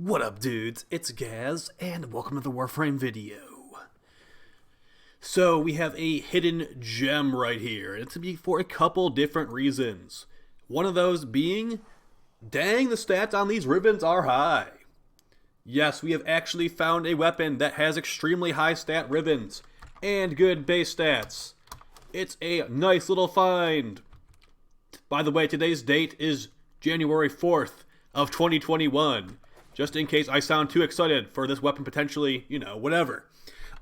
What up, dudes? It's Gaz, and welcome to the Warframe video. So, we have a hidden gem right here. It's for a couple different reasons. One of those being, dang, the stats on these Rivens are high. Yes, we have actually found a weapon that has extremely high stat Rivens and good base stats. It's a nice little find. By the way, today's date is January 4th of 2021. Just in case I sound too excited for this weapon potentially, whatever.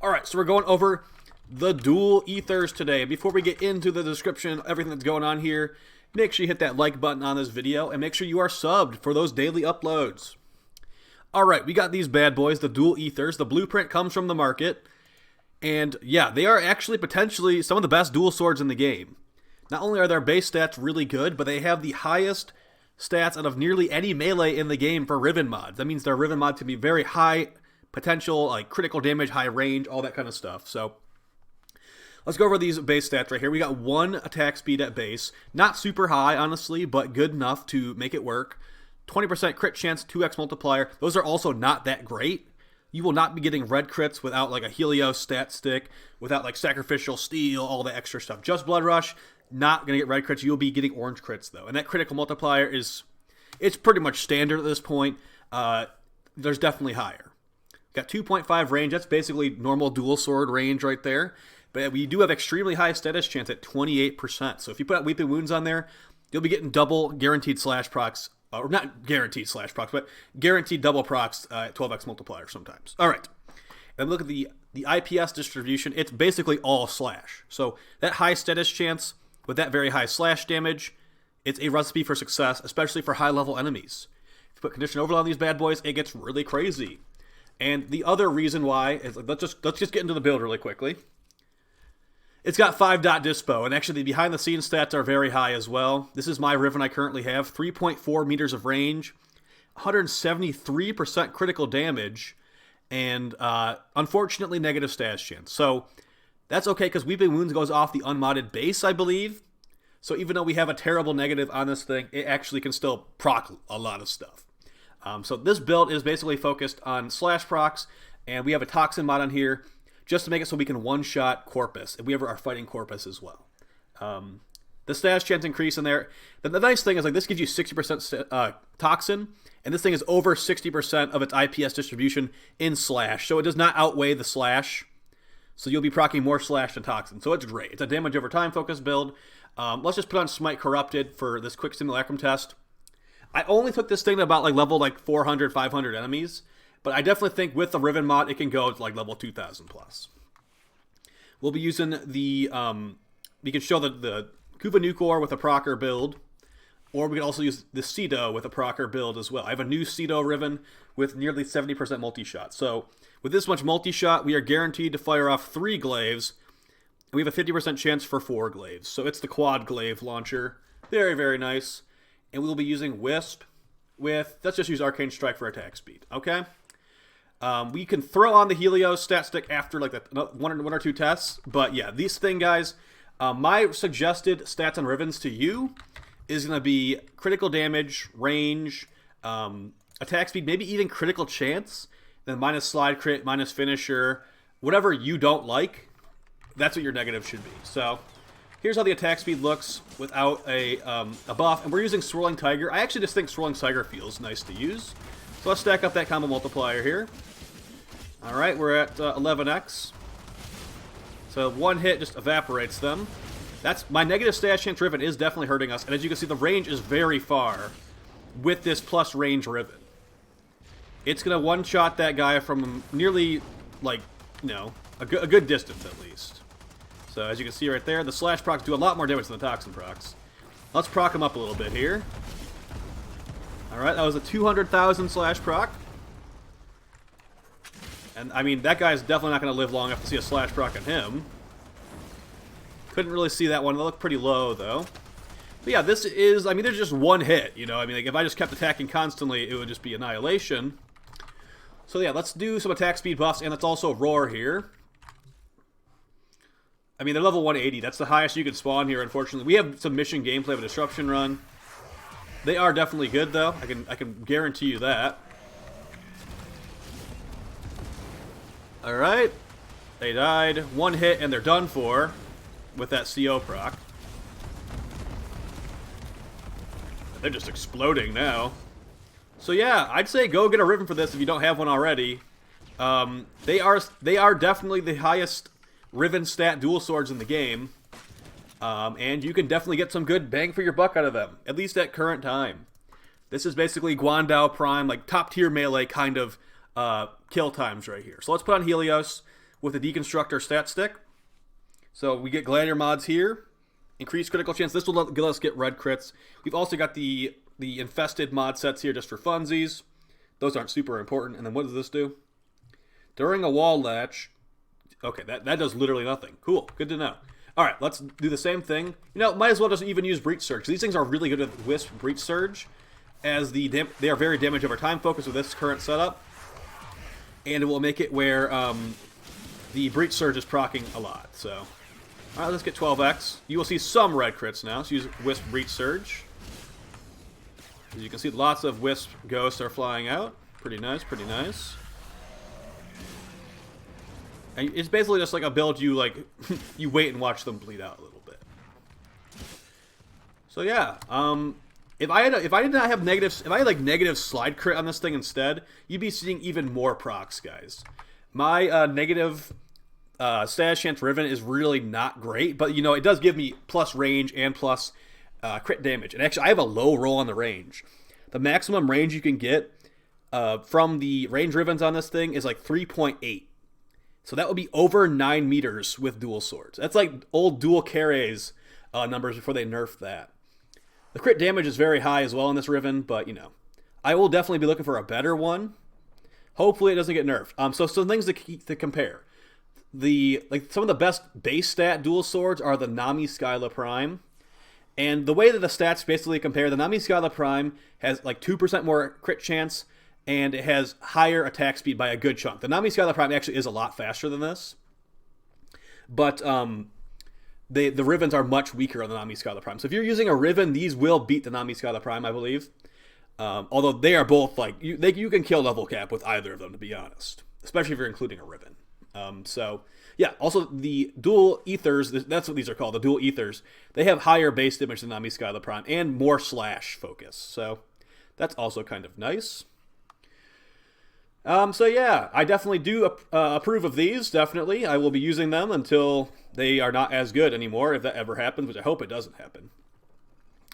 Alright, so we're going over the dual ethers today. Before we get into the description of everything that's going on here, make sure you hit that like button on this video and make sure you are subbed for those daily uploads. Alright, we got these bad boys, the dual ethers. The blueprint comes from the market. And yeah, they are actually potentially some of the best dual swords in the game. Not only are their base stats really good, but they have the highest stats out of nearly any melee in the game for Riven mods. That means their Riven mods can be very high potential, like critical damage, high range, all that kind of stuff. So let's go over these base stats right here. We got 1 attack speed at base. Not super high, honestly, but good enough to make it work. 20% crit chance, 2x multiplier. Those are also not that great. You will not be getting red crits without like a Helios stat stick, without like sacrificial steel, all the extra stuff. Just blood rush. Not going to get red crits. You'll be getting orange crits, though. And that critical multiplier it's pretty much standard at this point. There's definitely higher. Got 2.5 range. That's basically normal dual sword range right there. But we do have extremely high status chance at 28%. So if you put out Weeping Wounds on there, you'll be getting double guaranteed slash procs. Or not guaranteed slash procs, but guaranteed double procs at 12x multiplier sometimes. All right. And look at the IPS distribution. It's basically all slash. So that high status chance with that very high slash damage, it's a recipe for success, especially for high-level enemies. If you put Condition Overload on these bad boys, it gets really crazy. And the other reason why is, let's just get into the build really quickly. It's got 5-dot dispo, and actually the behind-the-scenes stats are very high as well. This is my Riven I currently have, 3.4 meters of range, 173% critical damage, and unfortunately negative status chance. So that's okay, because Weeping Wounds goes off the unmodded base, I believe. So even though we have a terrible negative on this thing, it actually can still proc a lot of stuff. So this build is basically focused on slash procs, and we have a toxin mod on here just to make it so we can one-shot Corpus, if we ever are fighting Corpus as well. The status chance increase in there. The nice thing is, like, this gives you 60% toxin, and this thing is over 60% of its IPS distribution in slash, so it does not outweigh the slash. So you'll be proccing more slash than toxin. So it's great. It's a damage over time focused build. Let's just put on Smite Corrupted for this quick simulacrum test. I only took this thing to about level 400, 500 enemies. But I definitely think with the Riven mod, it can go to level 2000 plus. We'll be using the, we can show the Kuva Nukor with a procer build. Or we can also use the Cedo with a procer build as well. I have a new Cedo Riven with nearly 70% multi-shot. So with this much multi-shot, we are guaranteed to fire off 3 glaives. And we have a 50% chance for 4 glaives. So it's the quad glaive launcher. Very, very nice. And we'll be using Wisp with, let's just use Arcane Strike for attack speed. Okay? We can throw on the Helios stat stick after one or two tests. But yeah, these thing, guys, my suggested stats on Rivens to you is going to be critical damage, range, attack speed, maybe even critical chance, then minus slide crit, minus finisher, whatever you don't like, that's what your negative should be. So here's how the attack speed looks without a buff, and we're using Swirling Tiger. I actually just think Swirling Tiger feels nice to use. So let's stack up that combo multiplier here. Alright, we're at 11x. So one hit just evaporates them. That's my negative status chance Riven is definitely hurting us, and as you can see, the range is very far with this plus range Riven. It's gonna one-shot that guy from nearly, a good distance at least. So as you can see right there, the slash procs do a lot more damage than the toxin procs. Let's proc him up a little bit here. Alright, that was a 200,000 slash proc. And I mean, that guy's definitely not gonna live long enough to see a slash proc on him. Couldn't really see that one. They look pretty low, though. But yeah, this is, there's just one hit, if I just kept attacking constantly, it would just be annihilation. So yeah, let's do some attack speed buffs, and let's also roar here. They're level 180. That's the highest you can spawn here, unfortunately. We have some mission gameplay of a disruption run. They are definitely good, though. I can guarantee you that. Alright. They died. One hit and they're done for with that CO proc. They're just exploding now. So yeah, I'd say go get a Riven for this if you don't have one already. They are definitely the highest Riven stat dual swords in the game. And you can definitely get some good bang for your buck out of them, at least at current time. This is basically Guandao Prime, like top tier melee kind of kill times right here. So let's put on Helios with the Deconstructor stat stick. So we get Gladiator mods here. Increased critical chance. This will let us get red crits. We've also got the infested mod sets here just for funsies. Those aren't super important. And then what does this do? During a wall latch. Okay, that does literally nothing. Cool. Good to know. All right, let's do the same thing. You know, might as well just even use Breach Surge. These things are really good with Wisp Breach Surge, as they are very damage over time focused with this current setup. And it will make it where the Breach Surge is proccing a lot. So, all right, let's get 12x. You will see some red crits now, so use Wisp Breach Surge. As you can see, lots of Wisp Ghosts are flying out. Pretty nice, pretty nice. And it's basically just like a build you like you wait and watch them bleed out a little bit. So yeah, if I did not have negatives, if I had like negative slide crit on this thing instead, you'd be seeing even more procs, guys. My negative status chance Riven is really not great, but you know it does give me plus range and plus crit damage. And actually, I have a low roll on the range. The maximum range you can get from the range Rivens on this thing is like 3.8. So that would be over 9 meters with dual swords. That's like old dual carries numbers before they nerfed that. The crit damage is very high as well in this Riven, but you know, I will definitely be looking for a better one. Hopefully it doesn't get nerfed. So some things to compare. Some of the best base stat dual swords are the Nami Skyla Prime. And the way that the stats basically compare, the Nami Skyla Prime has like 2% more crit chance, and it has higher attack speed by a good chunk. The Nami Skyla Prime actually is a lot faster than this. But the Rivens are much weaker on the Nami Skyla Prime. So if you're using a Riven, these will beat the Nami Skyla Prime, I believe. Although they are both, like, you can kill level cap with either of them, to be honest. Especially if you're including a Riven. So, yeah. Also, the dual ethers, that's what these are called, the dual ethers. They have higher base damage than Nami Skyla Prime and more slash focus. So, that's also kind of nice. So yeah, I definitely do approve of these, definitely. I will be using them until they are not as good anymore, if that ever happens, which I hope it doesn't happen.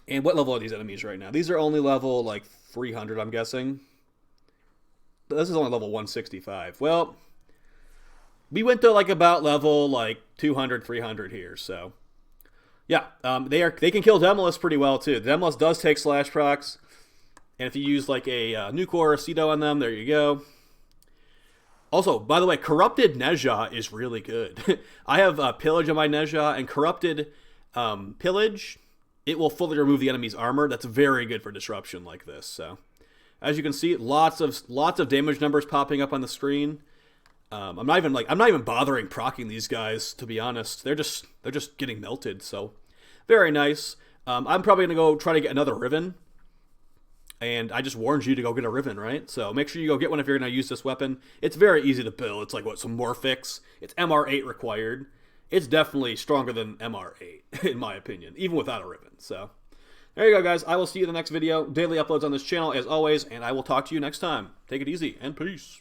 And what level are these enemies right now? These are only level, like, 300, I'm guessing. This is only level 165. Well, we went to, like, about level, like, 200, 300 here, so. Yeah, they can kill Demolus pretty well, too. Demolus does take slash procs, and if you use, like, a Nucor or Cedo on them, there you go. Also, by the way, Corrupted Nezha is really good. I have Pillage on my Nezha, and Corrupted Pillage, it will fully remove the enemy's armor. That's very good for disruption like this. So, as you can see, lots of damage numbers popping up on the screen. I'm not even bothering proccing these guys, to be honest. They're just getting melted. So, very nice. I'm probably gonna go try to get another Riven. And I just warned you to go get a Riven, right? So make sure you go get one if you're going to use this weapon. It's very easy to build. It's like, some Orphix. It's MR8 required. It's definitely stronger than MR8, in my opinion, even without a Riven. So there you go, guys. I will see you in the next video. Daily uploads on this channel, as always, and I will talk to you next time. Take it easy, and peace.